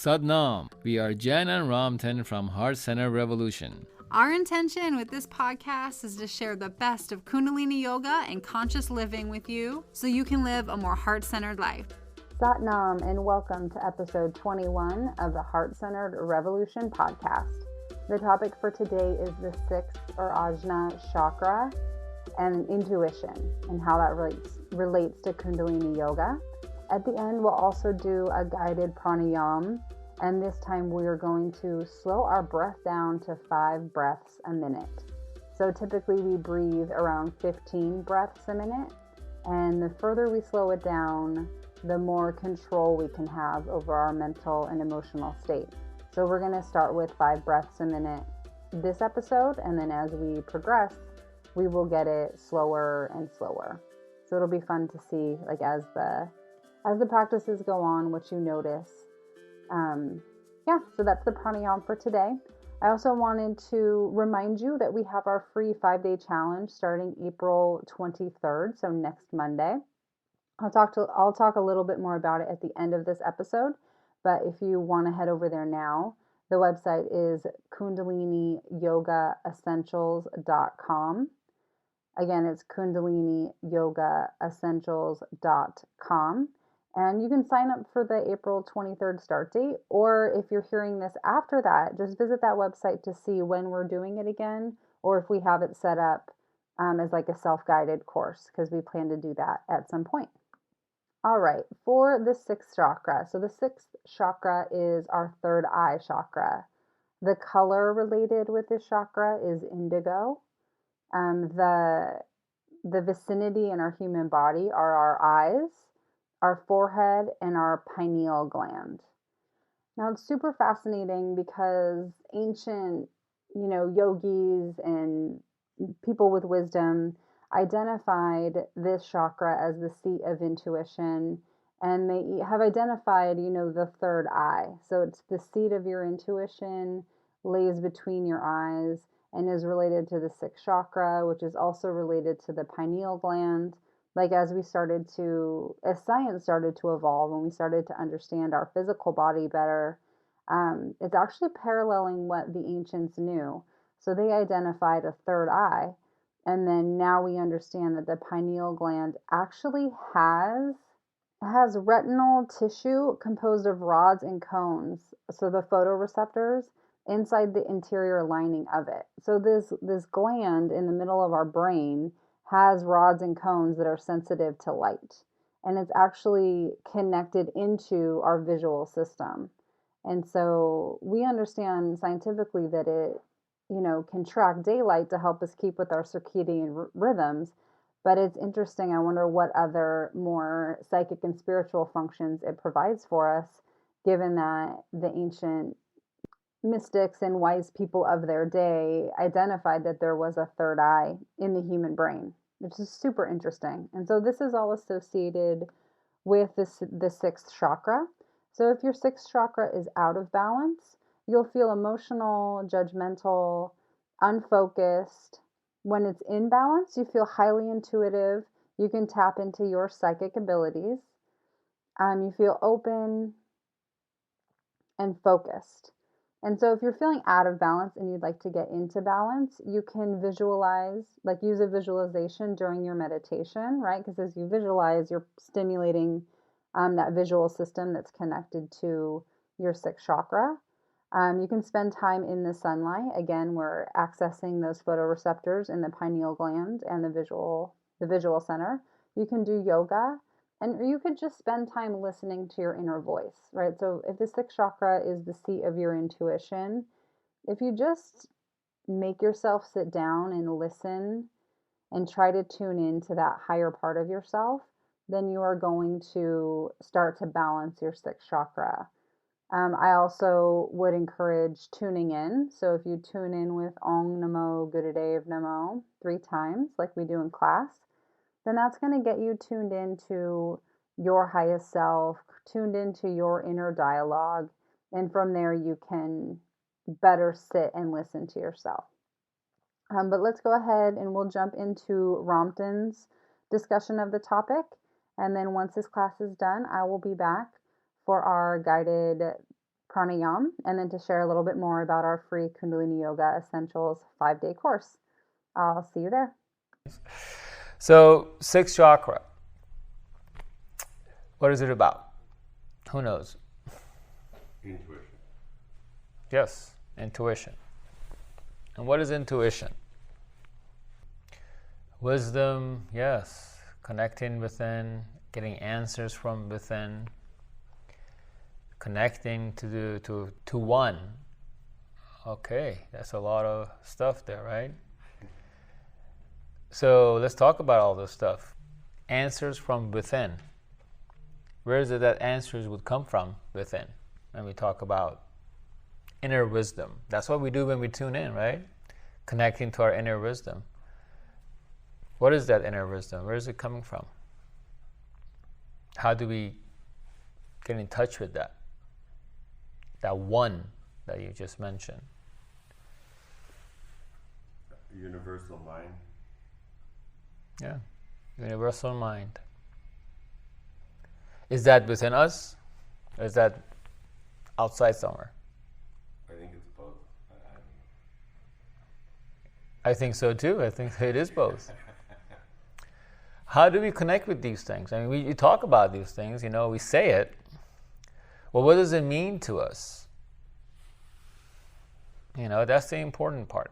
Sadnam. We are Jen and Ramtan from Heart Center Revolution. Our intention with this podcast is to share the best of Kundalini Yoga and conscious living with you so you can live a more heart-centered life. Satnam, and welcome to episode 21 of the Heart Centered Revolution podcast. The topic for today is the sixth or Ajna chakra and intuition and how that relates to Kundalini Yoga. At the end, we'll also do a guided pranayam, and this time we are going to slow our breath down to 5 breaths a minute. So typically we breathe around 15 breaths a minute, and the further we slow it down, the more control we can have over our mental and emotional state. So we're going to start with 5 breaths a minute this episode, and then as we progress, we will get it slower and slower. So it'll be fun to see, like, as the practices go on, what you notice. So that's the pranayam for today. I also wanted to remind you that we have our free 5-day challenge starting April 23rd, so next Monday. I'll talk a little bit more about it at the end of this episode, but if you want to head over there now, the website is kundaliniyogaessentials.com. Again, it's kundaliniyogaessentials.com. And you can sign up for the April 23rd start date, or if you're hearing this after that, just visit that website to see when we're doing it again, or if we have it set up as like a self-guided course, because we plan to do that at some point. All right, for the sixth chakra. So the sixth chakra is our third eye chakra. The color related with this chakra is indigo. The vicinity in our human body are our eyes, our forehead, and our pineal gland. Now it's super fascinating because ancient, yogis and people with wisdom identified this chakra as the seat of intuition, and they have identified, the third eye. So it's the seat of your intuition, lays between your eyes, and is related to the sixth chakra, which is also related to the pineal gland. Like as science started to evolve and we started to understand our physical body better, it's actually paralleling what the ancients knew. So they identified a third eye. And then now we understand that the pineal gland actually has retinal tissue composed of rods and cones. So the photoreceptors inside the interior lining of it. So this gland in the middle of our brain has rods and cones that are sensitive to light. And it's actually connected into our visual system. And so we understand scientifically that it can track daylight to help us keep with our circadian rhythms. But it's interesting. I wonder what other more psychic and spiritual functions it provides for us, given that the ancient mystics and wise people of their day identified that there was a third eye in the human brain, which is super interesting. And so this is all associated with the sixth chakra. So if your sixth chakra is out of balance, you'll feel emotional, judgmental, unfocused. When it's in balance, you feel highly intuitive. You can tap into your psychic abilities. You feel open and focused. And so if you're feeling out of balance and you'd like to get into balance, you can visualize, like use a visualization during your meditation, right? Because as you visualize, you're stimulating that visual system that's connected to your sixth chakra. You can spend time in the sunlight. Again, we're accessing those photoreceptors in the pineal gland and the visual center. You can do yoga, and you could just spend time listening to your inner voice, right? So if the sixth chakra is the seat of your intuition, if you just make yourself sit down and listen and try to tune into that higher part of yourself, then you are going to start to balance your sixth chakra. I also would encourage tuning in. So if you tune in with Om Namo Gurudev Namo 3 times, like we do in class, then that's going to get you tuned into your highest self, tuned into your inner dialogue. And from there, you can better sit and listen to yourself. But let's go ahead and we'll jump into Ramtan's discussion of the topic. And then once this class is done, I will be back for our guided pranayam, and then to share a little bit more about our free Kundalini Yoga Essentials 5-day course. I'll see you there. So, sixth chakra. What is it about? Who knows? Intuition. Yes, intuition. And what is intuition? Wisdom, yes. Connecting within, getting answers from within, connecting to one. Okay, that's a lot of stuff there, right? So let's talk about all this stuff. Answers from within. Where is it that answers would come from within? When we talk about inner wisdom. That's what we do when we tune in, right? Connecting to our inner wisdom. What is that inner wisdom? Where is it coming from? How do we get in touch with that? That one that you just mentioned. Universal mind. Yeah, universal mind. Is that within us? Or is that outside somewhere? I think it's both. I think so too. I think it is both. How do we connect with these things? I mean, we talk about these things, we say it. Well, what does it mean to us? That's the important part.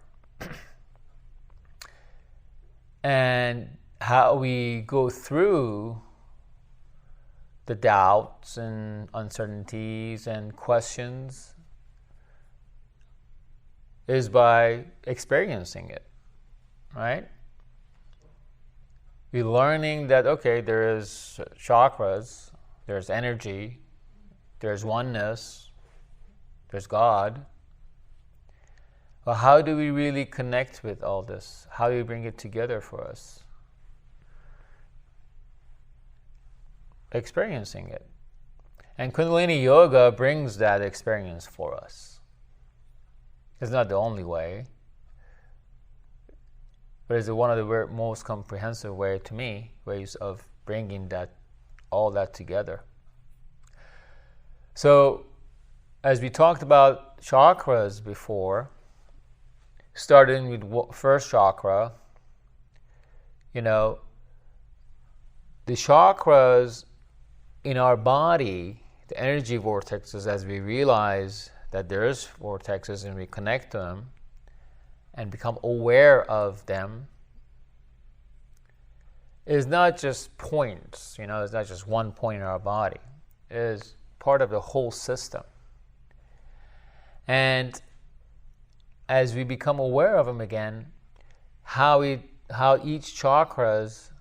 And how we go through the doubts and uncertainties and questions is by experiencing it, right? We're learning that, okay, there is chakras, there's energy, there's oneness, there's God. Well, how do we really connect with all this? How do we bring it together for us? Experiencing it. And Kundalini Yoga brings that experience for us. It's not the only way, but it's one of the most comprehensive ways of bringing all that together. So, as we talked about chakras before, starting with first chakra, the chakras in our body, the energy vortexes, as we realize that there is vortexes and we connect to them and become aware of them, is not just points, it's not just one point in our body. It is part of the whole system. And as we become aware of them again, how each chakras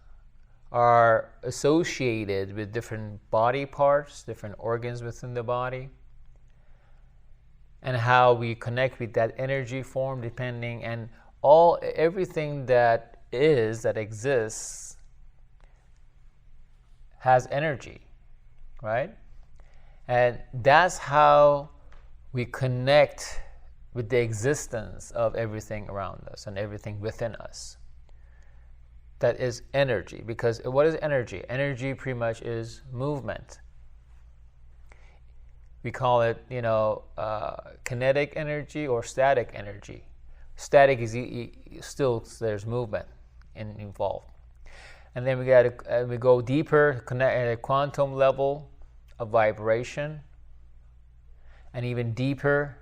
are associated with different body parts, different organs within the body, and how we connect with that energy form depending, and everything that exists has energy, right? And that's how we connect with the existence of everything around us and everything within us. That is energy. Because what is energy? Energy pretty much is movement. We call it, kinetic energy or static energy. Static is still there's movement involved. And then we go deeper, connect at a quantum level of vibration, and even deeper,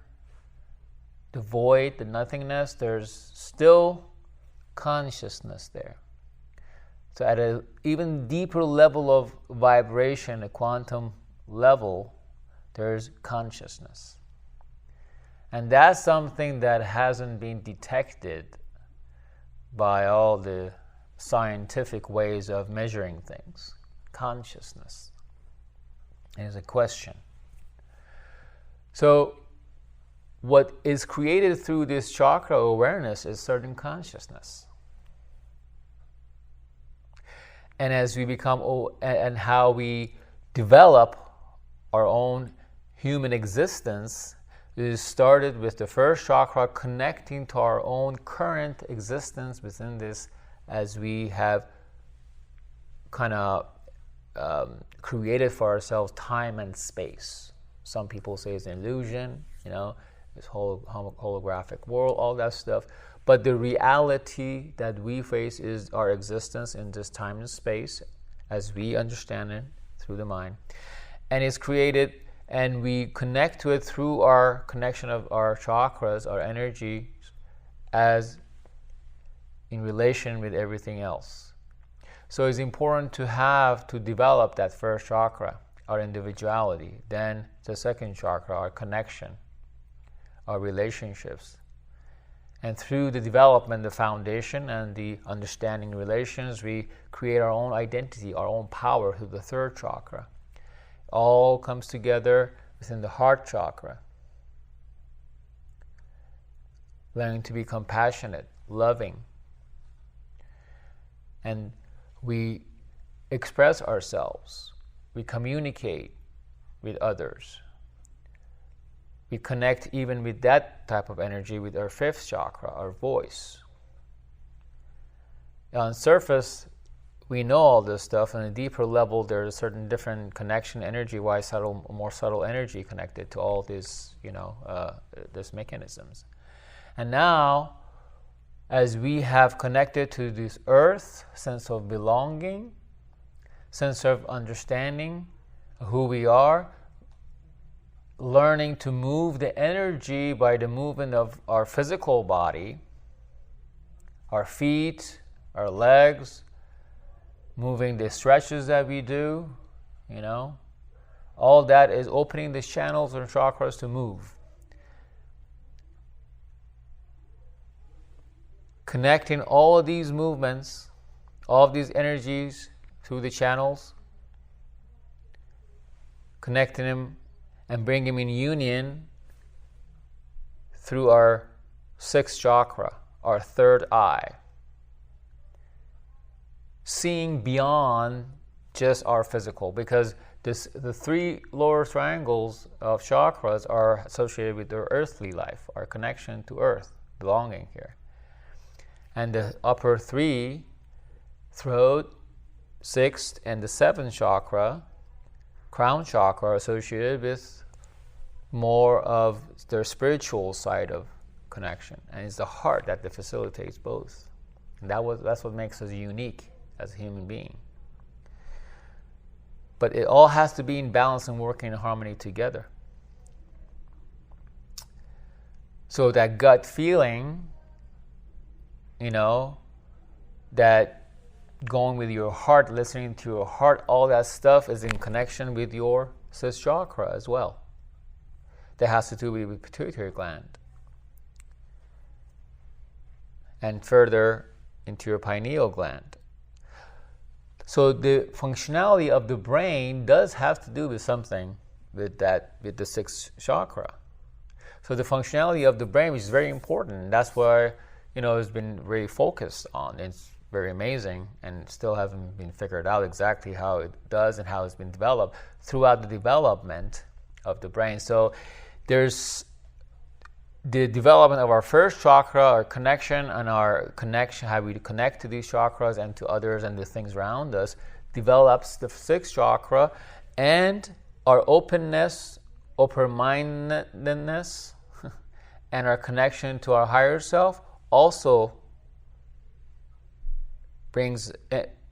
the void, the nothingness, there's still consciousness there. So at an even deeper level of vibration, a quantum level, there's consciousness. And that's something that hasn't been detected by all the scientific ways of measuring things. Consciousness is a question. So what is created through this chakra awareness is certain consciousness. And as we and how we develop our own human existence is started with the first chakra connecting to our own current existence within this, as we have kind of created for ourselves time and space. Some people say it's an illusion, this whole holographic world, all that stuff. But the reality that we face is our existence in this time and space as we understand it through the mind. And it's created, and we connect to it through our connection of our chakras, our energy, as in relation with everything else. So it's important to develop that first chakra, our individuality, then the second chakra, our connection, our relationships. And through the development, the foundation, and the understanding relations, we create our own identity, our own power through the third chakra. All comes together within the heart chakra. Learning to be compassionate, loving. And we express ourselves. We communicate with others. We connect even with that type of energy with our fifth chakra, our voice. On surface, we know all this stuff. On a deeper level, there's a certain different connection, energy-wise, more subtle energy connected to all these, these mechanisms. And now, as we have connected to this earth, sense of belonging, sense of understanding who we are, learning to move the energy by the movement of our physical body, our feet, our legs, moving the stretches that we do, all that is opening the channels and chakras to move. Connecting all of these movements, all of these energies through the channels, connecting them and bring them in union through our sixth chakra, our third eye. Seeing beyond just our physical, because the three lower triangles of chakras are associated with our earthly life, our connection to earth, belonging here. And the upper three, throat, sixth, and the seventh chakra, crown chakra, are associated with more of their spiritual side of connection. And it's the heart that facilitates both. And that's what makes us unique as a human being. But it all has to be in balance and working in harmony together. So that gut feeling, that going with your heart, listening to your heart, all that stuff is in connection with your sixth chakra as well. That has to do with the pituitary gland. And further into your pineal gland. So the functionality of the brain does have to do with something with the sixth chakra. So the functionality of the brain is very important. That's why, it's been very focused on. It's very amazing and still hasn't been figured out exactly how it does and how it's been developed throughout the development of the brain. So there's the development of our first chakra, our connection, and our connection, how we connect to these chakras and to others and the things around us, develops the sixth chakra, and our openness, open-mindedness, and our connection to our higher self also brings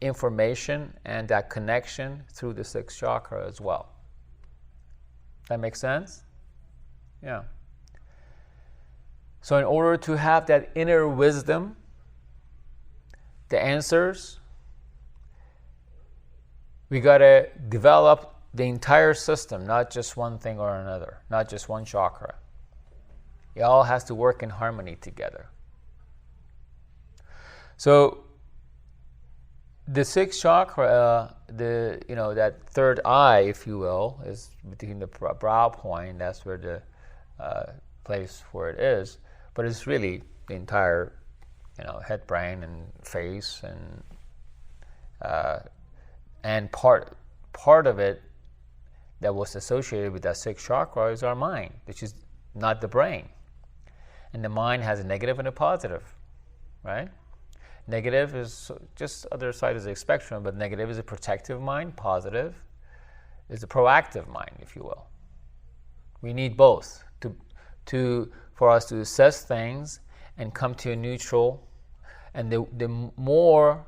information and that connection through the sixth chakra as well. That makes sense? Yeah. So in order to have that inner wisdom, the answers, we got to develop the entire system, not just one thing or another, not just one chakra. It all has to work in harmony together. So the sixth chakra, that third eye, if you will, is between the brow point. That's where the place where it is. But it's really the entire, head, brain, and face, and part of it that was associated with that sixth chakra is our mind, which is not the brain. And the mind has a negative and a positive, right? Negative is just other side of the spectrum, but negative is a protective mind. Positive is a proactive mind, if you will. We need both for us to assess things and come to a neutral. And the more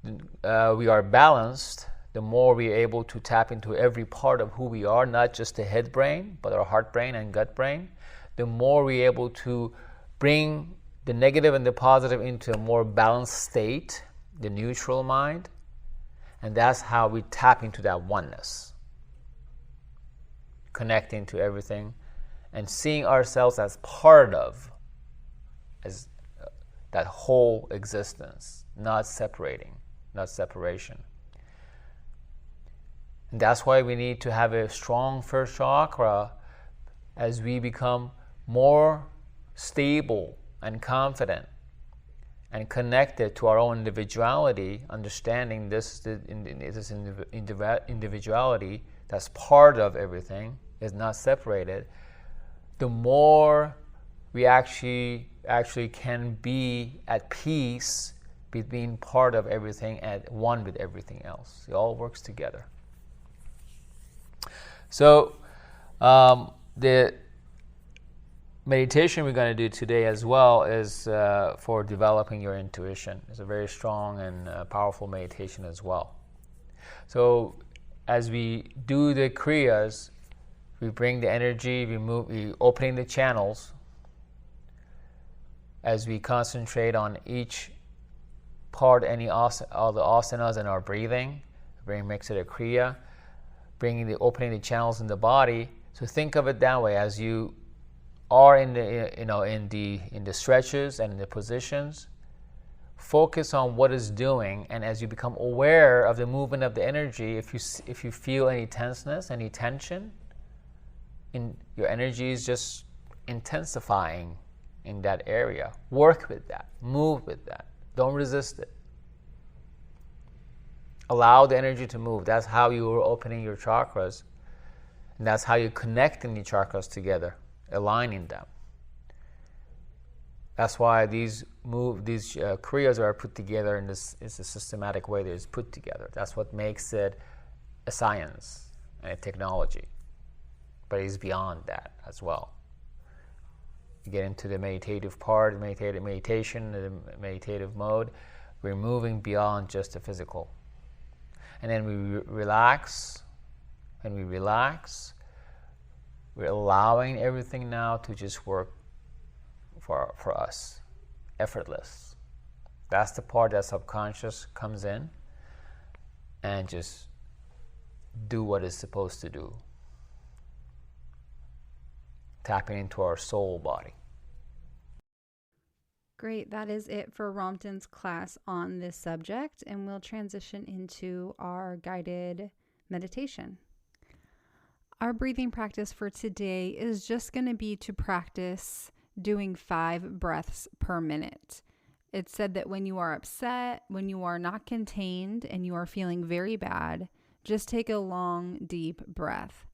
we are balanced, the more we are able to tap into every part of who we are, not just the head brain, but our heart brain and gut brain. The more we are able to bring the negative and the positive into a more balanced state, the neutral mind, and that's how we tap into that oneness, connecting to everything and seeing ourselves as part of that whole existence, not separation. And that's why we need to have a strong first chakra as we become more stable and confident and connected to our own individuality, understanding this individuality that's part of everything, is not separated. The more we actually can be at peace with being part of everything and one with everything else. It all works together. So the meditation we're going to do today as well is for developing your intuition. It's a very strong and powerful meditation as well. So as we do the kriyas, we bring the energy, we opening the channels. As we concentrate on each part, all the asanas in our breathing, makes it a kriya, opening the channels in the body. So think of it that way. As you are in the stretches and in the positions, focus on what it's doing, and as you become aware of the movement of the energy, if you feel any tenseness, any tension, your energy is just intensifying in that area. Work with that. Move with that. Don't resist it. Allow the energy to move. That's how you are opening your chakras, and that's how you're connecting the chakras together, aligning them. That's why these kriyas are put together in this. It's a systematic way that it's put together. That's what makes it a science and a technology. But it's beyond that as well. You get into the meditative part, meditation, the meditative mode. We're moving beyond just the physical. And then we relax, and we relax. We're allowing everything now to just work for us, effortless. That's the part that subconscious comes in and just do what it's supposed to do. Tapping into our soul body. Great. That is it for Rompton's class on this subject, and we'll transition into our guided meditation. Our breathing practice for today is just going to be to practice doing 5 breaths per minute. It's said that when you are upset, when you are not contained, and you are feeling very bad, just take a long, deep breath.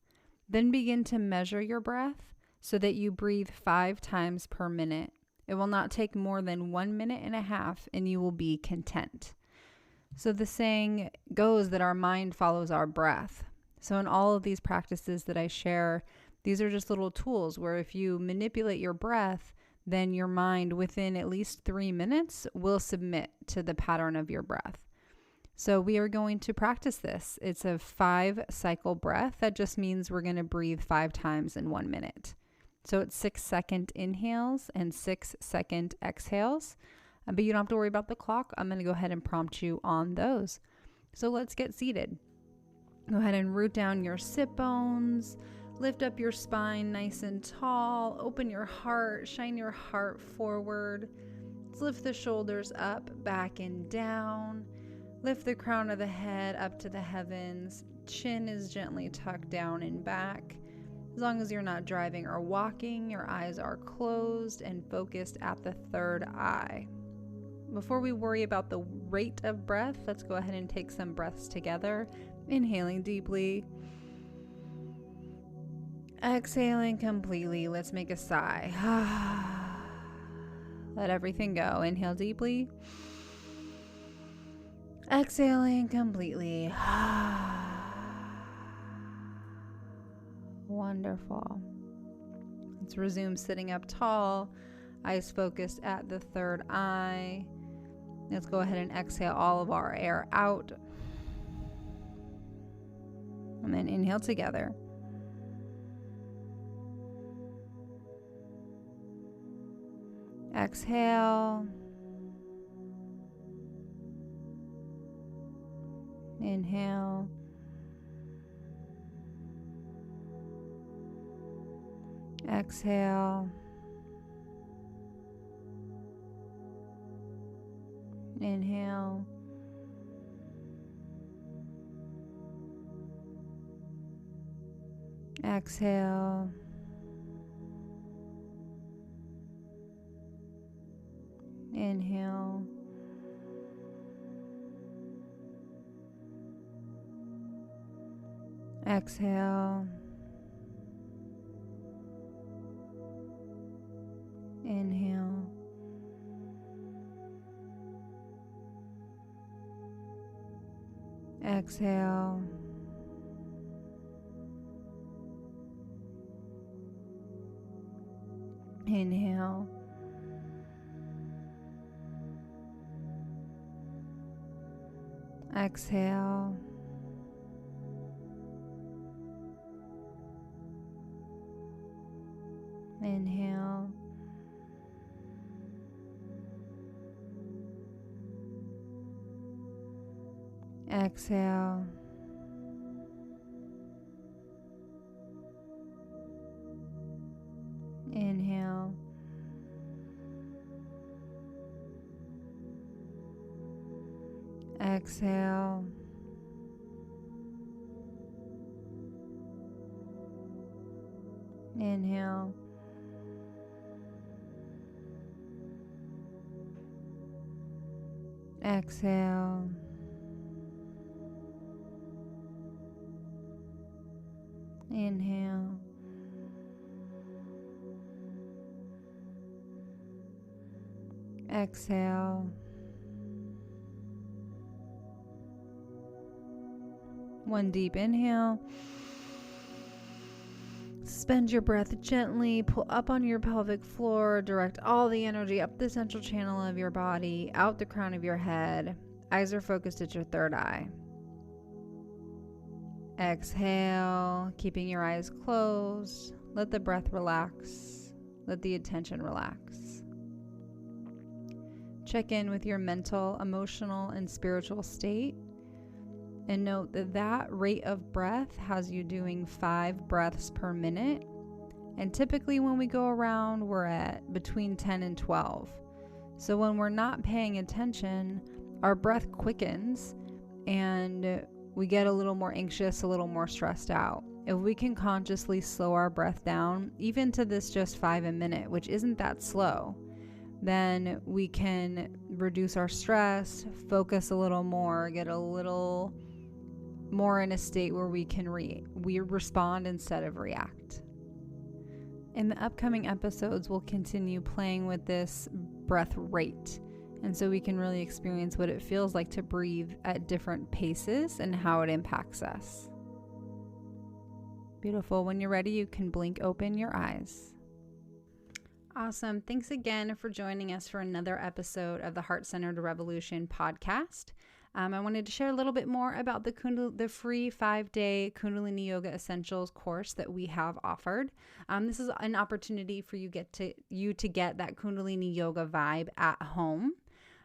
Then begin to measure your breath so that you breathe 5 times per minute. It will not take more than 1.5 minutes, and you will be content. So the saying goes that our mind follows our breath. So in all of these practices that I share, these are just little tools where if you manipulate your breath, then your mind within at least 3 minutes will submit to the pattern of your breath. So we are going to practice this. It's a 5-cycle breath. That just means we're going to breathe 5 times in 1 minute. So it's 6-second inhales and 6-second exhales. But you don't have to worry about the clock. I'm going to go ahead and prompt you on those. So let's get seated. Go ahead and root down your sit bones. Lift up your spine nice and tall. Open your heart. Shine your heart forward. Let's lift the shoulders up, back, and down. Lift the crown of the head up to the heavens. Chin is gently tucked down and back. As long as you're not driving or walking, your eyes are closed and focused at the third eye. Before we worry about the rate of breath, let's go ahead and take some breaths together. Inhaling deeply. Exhaling completely. Let's make a sigh. Let everything go. Inhale deeply. Exhaling completely. Wonderful. Let's resume sitting up tall, eyes focused at the third eye. Let's go ahead and exhale all of our air out. And then inhale together. Exhale. Inhale. Exhale. Inhale. Exhale. Inhale. Exhale. Inhale. Exhale. Inhale. Exhale. Inhale. Exhale. Inhale. Exhale. Inhale. Exhale. Inhale. Exhale. One deep inhale. Suspend your breath gently, pull up on your pelvic floor, direct all the energy up the central channel of your body, out the crown of your head. Eyes are focused at your third eye. Exhale, keeping your eyes closed. Let the breath relax. Let the attention relax. Check in with your mental, emotional, and spiritual state. And note that that rate of breath has you doing 5 breaths per minute. And typically when we go around, we're at between 10 and 12. So when we're not paying attention, our breath quickens and we get a little more anxious, a little more stressed out. If we can consciously slow our breath down, even to this just 5 a minute, which isn't that slow, then we can reduce our stress, focus a little more, get a little more in a state where we can we respond instead of react. In the upcoming episodes, we'll continue playing with this breath rate. And so we can really experience what it feels like to breathe at different paces and how it impacts us. Beautiful. When you're ready, you can blink open your eyes. Awesome. Thanks again for joining us for another episode of the Heart-Centered Revolution podcast. I wanted to share a little bit more about the free 5-day Kundalini Yoga Essentials course that we have offered. This is an opportunity for you to get that Kundalini Yoga vibe at home.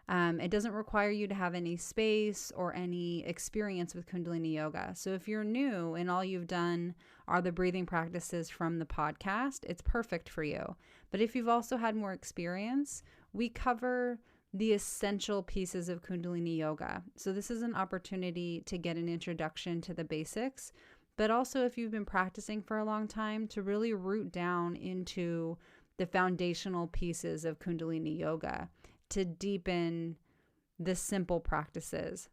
It doesn't require you to have any space or any experience with Kundalini Yoga. So if you're new and all you've done are the breathing practices from the podcast, it's perfect for you. But if you've also had more experience, we cover the essential pieces of Kundalini Yoga. So this is an opportunity to get an introduction to the basics, but also if you've been practicing for a long time, to really root down into the foundational pieces of Kundalini Yoga, to deepen the simple practices.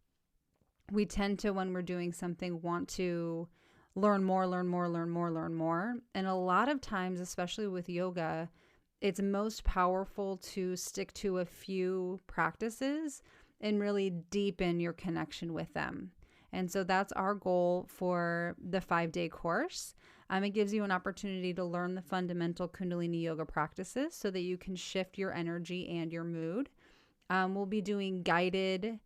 We tend to, when we're doing something, want to learn more. And a lot of times, especially with yoga, it's most powerful to stick to a few practices and really deepen your connection with them. And so that's our goal for the 5-day course. It gives you an opportunity to learn the fundamental Kundalini yoga practices so that you can shift your energy and your mood. We'll be doing guided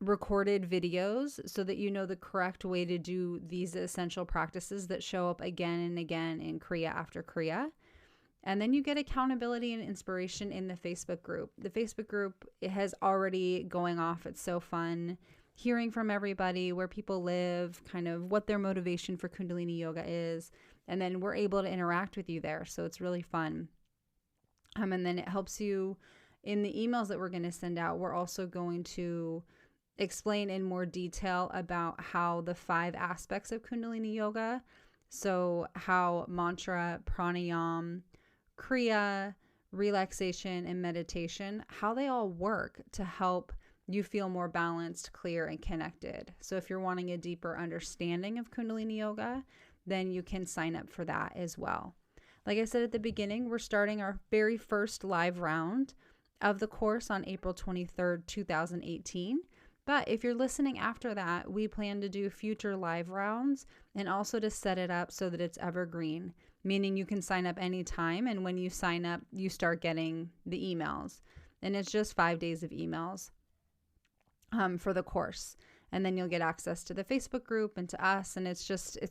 recorded videos so that you know the correct way to do these essential practices that show up again and again in Kriya after Kriya. And then you get accountability and inspiration in the Facebook group. The Facebook group, it has already going off. It's so fun hearing from everybody, where people live, kind of what their motivation for Kundalini yoga is. And then we're able to interact with you there. So it's really fun. And then it helps you in the emails that we're going to send out. We're also going to explain in more detail about how the 5 aspects of Kundalini yoga, so how mantra, pranayam, kriya, relaxation, and meditation, how they all work to help you feel more balanced, clear, and connected. So if you're wanting a deeper understanding of Kundalini yoga, then you can sign up for that as well. Like I said at the beginning, we're starting our very first live round of the course on April 23rd, 2018. But if you're listening after that, we plan to do future live rounds and also to set it up so that it's evergreen, meaning you can sign up anytime. And when you sign up, you start getting the emails. And it's just 5 days of emails for the course. And then you'll get access to the Facebook group and to us. And it's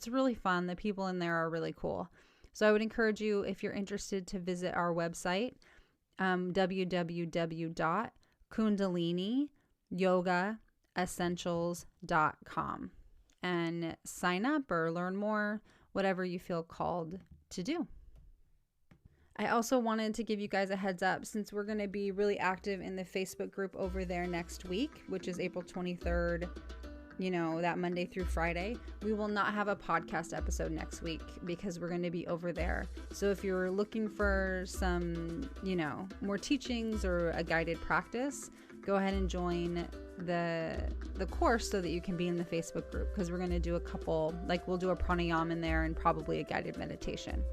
really fun. The people in there are really cool. So I would encourage you, if you're interested, to visit our website, www.kundaliniyogaessentials.com, and sign up or learn more, whatever you feel called to do. I also wanted to give you guys a heads up, since we're going to be really active in the Facebook group over there next week, which is April 23rd, that Monday through Friday. We will not have a podcast episode next week because we're going to be over there. So if you're looking for some, more teachings or a guided practice, go ahead and join the course so that you can be in the Facebook group, because we're going to do a couple, we'll do a pranayam in there and probably a guided meditation.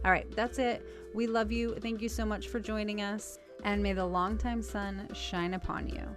All right, that's it. We love you. Thank you so much for joining us, and may the longtime sun shine upon you.